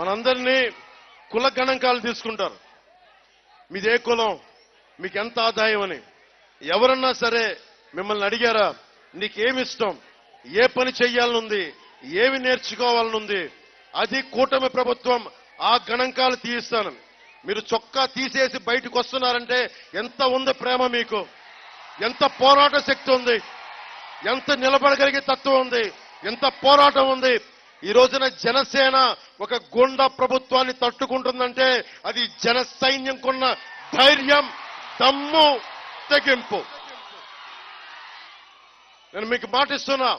మనందరినీ కుల గణాంకాలు తీసుకుంటారు. మీదే కులం, మీకు ఎంత ఆదాయం అని. ఎవరన్నా సరే మిమ్మల్ని అడిగారా, నీకేమిష్టం, ఏ పని చెయ్యాలనుంది, ఏమి నేర్చుకోవాలనుంది? అది కూటమి ప్రభుత్వం ఆ గణాంకాలు తీయిస్తాను. మీరు చొక్కా తీసేసి బయటకు వస్తున్నారంటే ఎంత ఉంది ప్రేమ మీకు, ఎంత పోరాట శక్తి ఉంది, ఎంత నిలబడగలిగే తత్వం ఉంది, ఎంత పోరాటం ఉంది. ఈ రోజున జనసేన ఒక గుండా ప్రభుత్వాన్ని తట్టుకుంటుందంటే అది జన సైన్యంకున్న ధైర్యం, దమ్ము, తెగింపు. నేను మీకు మాటిస్తున్నా,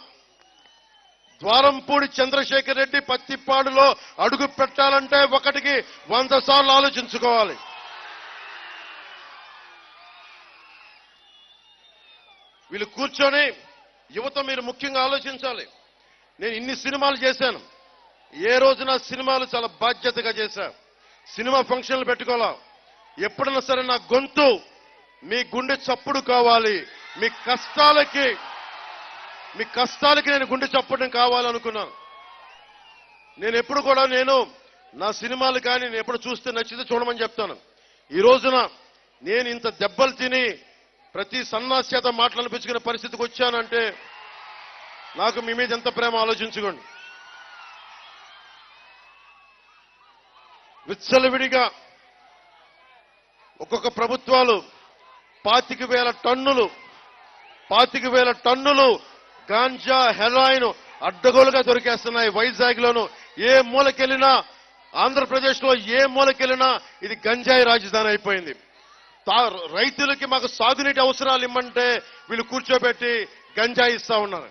ద్వారంపూడి చంద్రశేఖర్ రెడ్డి పత్తిపాడులో అడుగు పెట్టాలంటే 1కి 100 సార్లు ఆలోచించుకోవాలి. వీళ్ళు కూర్చొని యువత మీరు ముఖ్యంగా ఆలోచించాలి. నేను ఇన్ని సినిమాలు చేశాను, ఏ రోజున సినిమాలు చాలా బాధ్యతగా చేశా. సినిమా ఫంక్షన్లు పెట్టుకోవాలా. ఎప్పుడైనా సరే నా గొంతు మీ గుండె చప్పుడు కావాలి. మీ కష్టాలకి నేను గుండె చప్పడం కావాలనుకున్నాను. నేను ఎప్పుడు కూడా నా సినిమాలు కానీ నేను ఎప్పుడు చూస్తే నచ్చితే చూడమని చెప్తాను. ఈ రోజున నేను ఇంత దెబ్బలు తిని ప్రతి సన్నాసి చేత మాటలనిపించుకునే పరిస్థితికి వచ్చానంటే నాకు మీ మీద ఎంత ప్రేమ ఆలోచించుకోండి. విచ్చలవిడిగా ఒక్కొక్క ప్రభుత్వాలు 25,000 టన్నులు గాంజా, హెరాయిన్ అడ్డగోలుగా దొరికేస్తున్నాయి. వైజాగ్ లోను ఏ మూలకెళ్ళినా, ఆంధ్రప్రదేశ్ లో ఏ మూలకెళ్ళినా ఇది గంజాయి రాజధాని అయిపోయింది. రైతులకి మాకు సాగునీటి అవసరాలు ఇమ్మంటే వీళ్ళు కూర్చోబెట్టి గంజాయి ఇస్తా ఉన్నారు,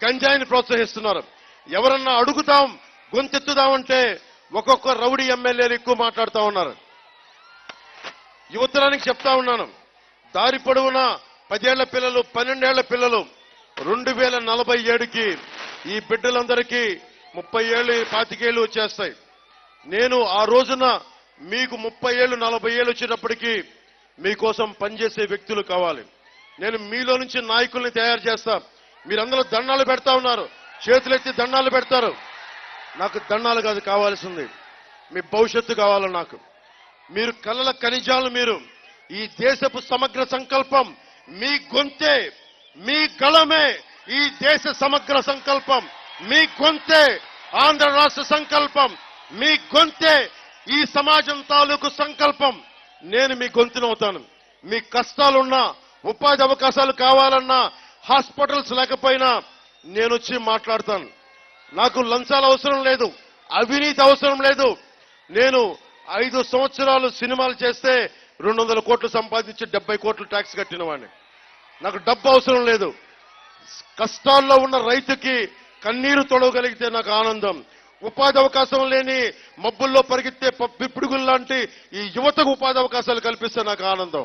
గంజాయిని ప్రోత్సహిస్తున్నారు. ఎవరన్నా అడుగుతాం, గొంతెత్తుదామంటే ఒక్కొక్క రౌడీ ఎమ్మెల్యేలు ఎక్కువ మాట్లాడుతూ ఉన్నారు. యువతరానికి చెప్తా ఉన్నాను, దారి పొడవునా 10 ఏళ్ల పిల్లలు, 12 ఏళ్ల పిల్లలు 2047కి ఈ బిడ్డలందరికీ 30 ఏళ్ళు, 25 ఏళ్ళు వచ్చేస్తాయి. నేను ఆ రోజున మీకు 30 ఏళ్ళు, 40 ఏళ్ళు వచ్చేటప్పటికీ మీకోసం పనిచేసే వ్యక్తులు కావాలి. నేను మీలో నుంచి నాయకుల్ని తయారు చేస్తా. మీరందరూ దండాలు పెడతా ఉన్నారు, చేతులెత్తి దండాలు పెడతారు. నాకు దండాలు కాదు కావాల్సింది, మీ భవిష్యత్తు కావాలి నాకు. మీరు కలల ఖనిజాలు. మీరు ఈ దేశపు సమగ్ర సంకల్పం మీ గొంతే, మీ గళమే ఈ దేశ సమగ్ర సంకల్పం. మీ గొంతే ఆంధ్ర రాష్ట్ర సంకల్పం. మీ గొంతే ఈ సమాజం తాలూకు సంకల్పం. నేను మీ గొంతునవుతాను. మీ కష్టాలున్నా, ఉపాధి అవకాశాలు కావాలన్నా, హాస్పిటల్స్ లేకపోయినా నేను వచ్చి మాట్లాడతాను. నాకు లంచాలు అవసరం లేదు, అవినీతి అవసరం లేదు. నేను 5 సంవత్సరాలు సినిమాలు చేస్తే 200 కోట్లు సంపాదించి 70 కోట్లు ట్యాక్స్ కట్టిన వాడిని. నాకు డబ్బు అవసరం లేదు. కష్టాల్లో ఉన్న రైతుకి కన్నీరు తొడవగలిగితే నాకు ఆనందం. ఉపాధి అవకాశం లేని మబ్బుల్లో పరిగెత్తే పిడుగుల్లాంటి ఈ యువతకు ఉపాధి అవకాశాలు కల్పిస్తే నాకు ఆనందం.